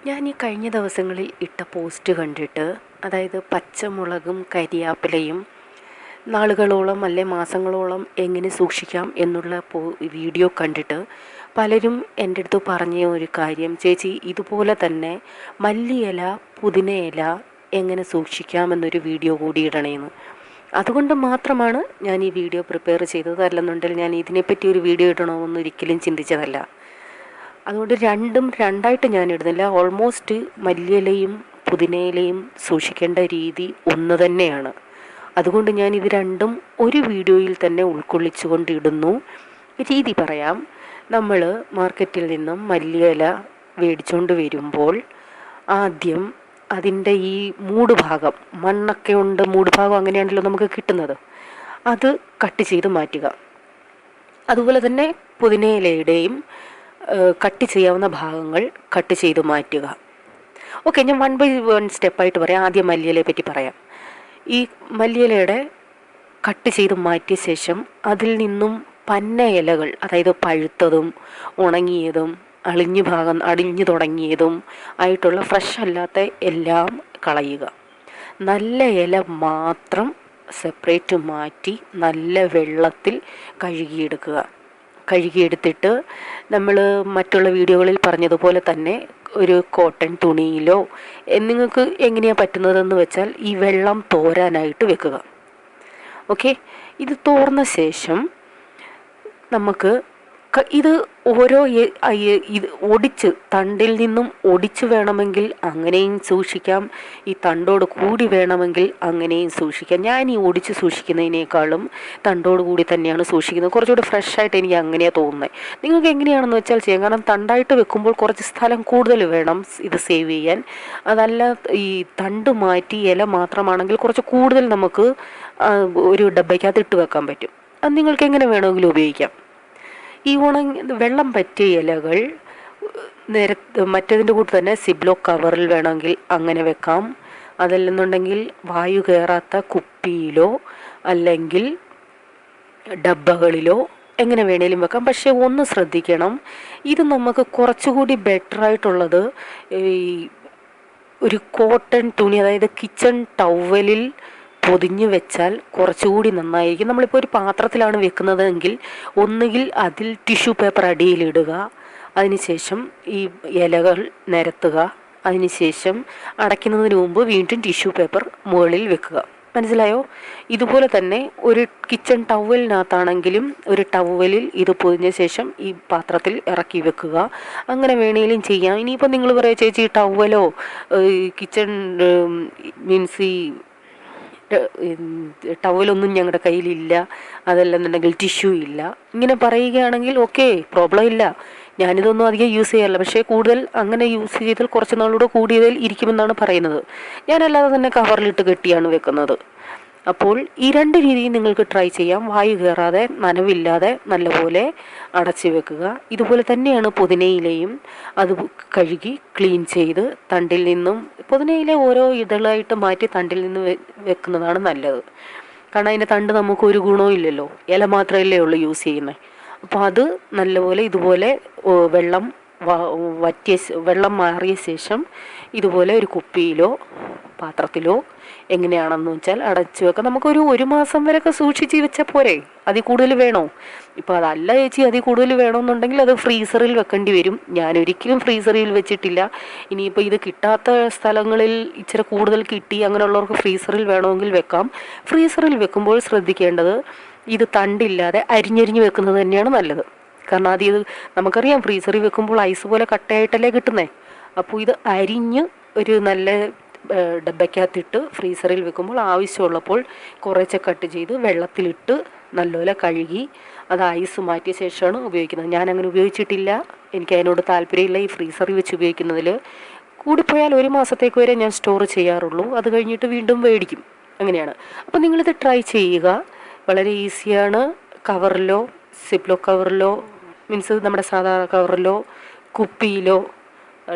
ഞാൻ ഈ കഴിഞ്ഞ ദിവസങ്ങളിൽ ഇട്ട പോസ്റ്റ് കണ്ടിട്ട്, അതായത് പച്ചമുളകും കരിയാപ്പിലയും നാളുകളോളം അല്ലെ മാസങ്ങളോളം എങ്ങനെ സൂക്ഷിക്കാം എന്നുള്ള വീഡിയോ കണ്ടിട്ട് പലരും എൻ്റെ അടുത്ത് പറഞ്ഞ ഒരു കാര്യം, ചേച്ചി ഇതുപോലെ തന്നെ മല്ലിയില പുതിനയില എങ്ങനെ സൂക്ഷിക്കാമെന്നൊരു വീഡിയോ കൂടി ഇടണേന്ന്. അതുകൊണ്ട് മാത്രമാണ് ഞാൻ ഈ വീഡിയോ പ്രിപ്പയർ ചെയ്തത്. അല്ലെന്നുണ്ടെങ്കിൽ ഞാൻ ഇതിനെപ്പറ്റി ഒരു വീഡിയോ ഇടണമെന്ന് ഒരിക്കലും ചിന്തിച്ചതല്ല. അതുകൊണ്ട് രണ്ടായിട്ട് ഞാൻ ഇടുന്നില്ല. ഓൾമോസ്റ്റ് മല്ലിയിലയും പുതിനയിലയും സൂക്ഷിക്കേണ്ട രീതി ഒന്ന് തന്നെയാണ്. അതുകൊണ്ട് ഞാൻ ഇത് രണ്ടും ഒരു വീഡിയോയിൽ തന്നെ ഉൾക്കൊള്ളിച്ചുകൊണ്ട് ഇടുന്നു. രീതി പറയാം. നമ്മൾ മാർക്കറ്റിൽ നിന്നും മല്ലിയില മേടിച്ചുകൊണ്ട് വരുമ്പോൾ ആദ്യം അതിൻ്റെ ഈ മൂട് ഭാഗം, മണ്ണൊക്കെ ഉണ്ട്, മൂട് ഭാഗം അങ്ങനെയാണല്ലോ നമുക്ക് കിട്ടുന്നത്, അത് കട്ട് ചെയ്ത് മാറ്റുക. അതുപോലെ തന്നെ പുതിനയിലയുടെയും കട്ട് ചെയ്യാവുന്ന ഭാഗങ്ങൾ കട്ട് ചെയ്ത് മാറ്റുക. ഓക്കെ, ഞാൻ 1 by 1 സ്റ്റെപ്പായിട്ട് പറയാം. ആദ്യം മല്ലിയിലയെ പറ്റി പറയാം. ഈ മല്ലിയിലയുടെ കട്ട് ചെയ്ത് മാറ്റിയ ശേഷം അതിൽ നിന്നും പന്ന ഇലകൾ, അതായത് പഴുത്തതും ഉണങ്ങിയതും അടിഞ്ഞു തുടങ്ങിയതും ആയിട്ടുള്ള ഫ്രഷ് അല്ലാത്ത എല്ലാം കളയുക. നല്ല ഇല മാത്രം സെപ്പറേറ്റ് മാറ്റി നല്ല വെള്ളത്തിൽ കഴുകിയെടുത്തിട്ട് നമ്മൾ മറ്റുള്ള വീഡിയോകളിൽ പറഞ്ഞതുപോലെ തന്നെ ഒരു കോട്ടൺ തുണിയിലോ നിങ്ങൾക്ക് എങ്ങനെയാണ് പറ്റുന്നതെന്ന് വെച്ചാൽ ഈ വെള്ളം തോരാനായിട്ട് വെക്കുക. ഓക്കെ, ഇത് തോർന്ന ശേഷം നമുക്ക് ഇത് ഇത് തണ്ടിൽ നിന്നും ഒടിച്ച് വേണമെങ്കിൽ അങ്ങനെയും സൂക്ഷിക്കാം, ഈ തണ്ടോട് കൂടി വേണമെങ്കിൽ അങ്ങനെയും സൂക്ഷിക്കാം. ഞാൻ ഈ ഒടിച്ച് സൂക്ഷിക്കുന്നതിനേക്കാളും തണ്ടോട് കൂടി തന്നെയാണ് സൂക്ഷിക്കുന്നത്. കുറച്ചുകൂടി ഫ്രഷായിട്ട് എനിക്ക് അങ്ങനെയാണ് തോന്നുന്നത്. നിങ്ങൾക്ക് എങ്ങനെയാണെന്ന് വെച്ചാൽ ചെയ്യാം. കാരണം തണ്ടായിട്ട് വെക്കുമ്പോൾ കുറച്ച് സ്ഥലം കൂടുതൽ വേണം ഇത് സേവ് ചെയ്യാൻ. അതല്ല, ഈ തണ്ട് മാറ്റി ഇല മാത്രമാണെങ്കിൽ കുറച്ച് കൂടുതൽ നമുക്ക് ഒരു ഡബ്ബയ്ക്കകത്ത് ഇട്ട് വെക്കാൻ പറ്റും. അത് നിങ്ങൾക്ക് എങ്ങനെ വേണമെങ്കിലും ഉപയോഗിക്കാം. ഈ വെള്ളം പറ്റിയ ഇലകൾ മറ്റതിൻ്റെ കൂടെ തന്നെ സിബ്ലോ കവറിൽ വേണമെങ്കിൽ അങ്ങനെ വെക്കാം. അതല്ലെന്നുണ്ടെങ്കിൽ വായു കയറാത്ത കുപ്പിയിലോ അല്ലെങ്കിൽ ഡബ്ബകളിലോ എങ്ങനെ വേണേലും വെക്കാം. പക്ഷേ ഒന്ന് ശ്രദ്ധിക്കണം, ഇത് നമുക്ക് കുറച്ചുകൂടി ബെറ്ററായിട്ടുള്ളത് ഈ ഒരു കോട്ടൺ തുണി, അതായത് കിച്ചൺ ടവലിൽ പൊതിഞ്ഞ് വെച്ചാൽ കുറച്ചുകൂടി നന്നായിരിക്കും. നമ്മളിപ്പോൾ ഒരു പാത്രത്തിലാണ് വെക്കുന്നതെങ്കിൽ ഒന്നുകിൽ അതിൽ ടിഷ്യൂ പേപ്പർ അടിയിലിടുക, അതിനുശേഷം ഈ ഇലകൾ നിരത്തുക, അതിനുശേഷം അടയ്ക്കുന്നതിന് മുമ്പ് വീണ്ടും ടിഷ്യൂ പേപ്പർ മുകളിൽ വെക്കുക. മനസ്സിലായോ? ഇതുപോലെ തന്നെ ഒരു കിച്ചൺ ടവലിനകത്താണെങ്കിലും ഒരു ടവലിൽ ഇത് പൊതിഞ്ഞ ശേഷം ഈ പാത്രത്തിൽ ഇറക്കി വെക്കുക. അങ്ങനെ വേണേലും ചെയ്യാം. ഇനിയിപ്പോൾ നിങ്ങൾ പറയാം, ചേച്ചി ഈ ടവലോ കിച്ചൺ മീൻസ് ഈ ടവലൊന്നും ഞങ്ങളുടെ കയ്യിലില്ല, അതല്ലെന്നുണ്ടെങ്കിൽ ടിഷ്യൂ ഇല്ല, ഇങ്ങനെ പറയുകയാണെങ്കിൽ ഓക്കെ, പ്രോബ്ലം ഇല്ല. ഞാനിതൊന്നും അധികം യൂസ് ചെയ്യാറില്ല. പക്ഷേ കൂടുതൽ അങ്ങനെ യൂസ് ചെയ്താൽ കുറച്ച് നാളൂടെ കൂടുതൽ ഇരിക്കുമെന്നാണ് പറയുന്നത്. ഞാനല്ലാതെ തന്നെ കവറിലിട്ട് കെട്ടിയാണ് വെക്കുന്നത്. അപ്പോൾ ഈ 2 രീതിയും നിങ്ങൾക്ക് ട്രൈ ചെയ്യാം. വായു കയറാതെ നനവില്ലാതെ നല്ലപോലെ അടച്ചു വെക്കുക. ഇതുപോലെ തന്നെയാണ് പുതിനയിലയും. അത് കഴുകി ക്ലീൻ ചെയ്ത് തണ്ടിൽ നിന്നും പുതിനയില ഓരോ ഇതളായിട്ട് മാറ്റി തണ്ടിൽ നിന്ന് വെക്കുന്നതാണ് നല്ലത്. കാരണം അതിൻ്റെ തണ്ട് നമുക്ക് ഒരു ഗുണവും ഇല്ലല്ലോ, ഇല മാത്രമല്ലേ ഉള്ളൂ യൂസ് ചെയ്യുന്നത്. അപ്പോൾ അത് നല്ലപോലെ ഇതുപോലെ വെള്ളം മാറിയ ശേഷം ഇതുപോലെ ഒരു കുപ്പിയിലോ പാത്രത്തിലോ എങ്ങനെയാണെന്ന് വെച്ചാൽ അടച്ചു വെക്കാം. നമുക്കൊരു 1 മാസം വരെയൊക്കെ സൂക്ഷിച്ച് വെച്ചാൽ പോരെ? അതിൽ കൂടുതൽ വേണോ? ഇപ്പോൾ അതല്ല ചേച്ചി, അതിൽ കൂടുതൽ വേണമെന്നുണ്ടെങ്കിൽ അത് ഫ്രീസറിൽ വെക്കേണ്ടി വരും. ഞാനൊരിക്കലും ഫ്രീസറിൽ വെച്ചിട്ടില്ല. ഇനിയിപ്പോൾ ഇത് കിട്ടാത്ത സ്ഥലങ്ങളിൽ ഇച്ചിരി കൂടുതൽ കിട്ടി അങ്ങനെയുള്ളവർക്ക് ഫ്രീസറിൽ വേണമെങ്കിൽ വെക്കാം. ഫ്രീസറിൽ വെക്കുമ്പോൾ ശ്രദ്ധിക്കേണ്ടത് ഇത് തണ്ടില്ലാതെ അരിഞ്ഞരിഞ്ഞ് വെക്കുന്നത് തന്നെയാണ് നല്ലത്. കാരണം ഇത് നമുക്കറിയാം, ഫ്രീസറിൽ വെക്കുമ്പോൾ ഐസ് പോലെ കട്ടയായിട്ടല്ലേ കിട്ടുന്നത്. അപ്പോൾ ഇത് അരിഞ്ഞ് ഒരു നല്ല ഡബ്ബയ്ക്കകത്തിട്ട് ഫ്രീസറിൽ വെക്കുമ്പോൾ ആവശ്യമുള്ളപ്പോൾ കുറേശ്ശെ കട്ട് ചെയ്ത് വെള്ളത്തിലിട്ട് നല്ലപോലെ കഴുകി അത് ഐസ് മാറ്റിയ ശേഷമാണ് ഉപയോഗിക്കുന്നത്. ഞാനങ്ങനെ ഉപയോഗിച്ചിട്ടില്ല, എനിക്ക് അതിനോട് താല്പര്യമില്ല ഈ ഫ്രീസറിൽ വെച്ച് ഉപയോഗിക്കുന്നതിൽ. കൂടിപ്പോയാൽ 1 മാസത്തേക്ക് വരെ ഞാൻ സ്റ്റോർ ചെയ്യാറുള്ളൂ. അത് കഴിഞ്ഞിട്ട് വീണ്ടും മേടിക്കും. അങ്ങനെയാണ്. അപ്പോൾ നിങ്ങളിത് ട്രൈ ചെയ്യുക. വളരെ ഈസിയാണ്. കവറിലോ സിപ്ലോ കവറിലോ മീൻസ് നമ്മുടെ സാധാരണ കവറിലോ കുപ്പിയിലോ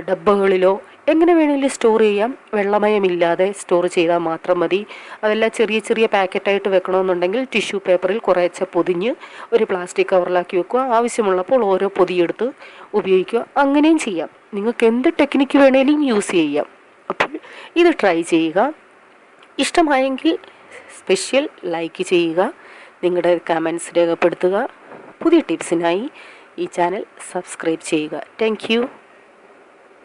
ഡബ്ബകളിലോ എങ്ങനെ വേണമെങ്കിലും സ്റ്റോർ ചെയ്യാം. വെള്ളമയമില്ലാതെ സ്റ്റോർ ചെയ്താൽ മാത്രം മതി. അതെല്ലാം ചെറിയ ചെറിയ പാക്കറ്റായിട്ട് വെക്കണമെന്നുണ്ടെങ്കിൽ ടിഷ്യൂ പേപ്പറിൽ കുറേശ്ശെ പൊതിഞ്ഞ് ഒരു പ്ലാസ്റ്റിക് കവറിലാക്കി വെക്കുക. ആവശ്യമുള്ളപ്പോൾ ഓരോ പൊതിയെടുത്ത് ഉപയോഗിക്കുക. അങ്ങനെയും ചെയ്യാം. നിങ്ങൾക്ക് എന്ത് ടെക്നിക്ക് വേണമെങ്കിലും യൂസ് ചെയ്യാം. അപ്പോൾ ഇത് ട്രൈ ചെയ്യുക. ഇഷ്ടമായെങ്കിൽ സ്പെഷ്യൽ ലൈക്ക് ചെയ്യുക. നിങ്ങളുടെ കമൻസ് രേഖപ്പെടുത്തുക. പുതിയ ടിപ്സിനായി ഈ ചാനൽ സബ്സ്ക്രൈബ് ചെയ്യുക. Thank you.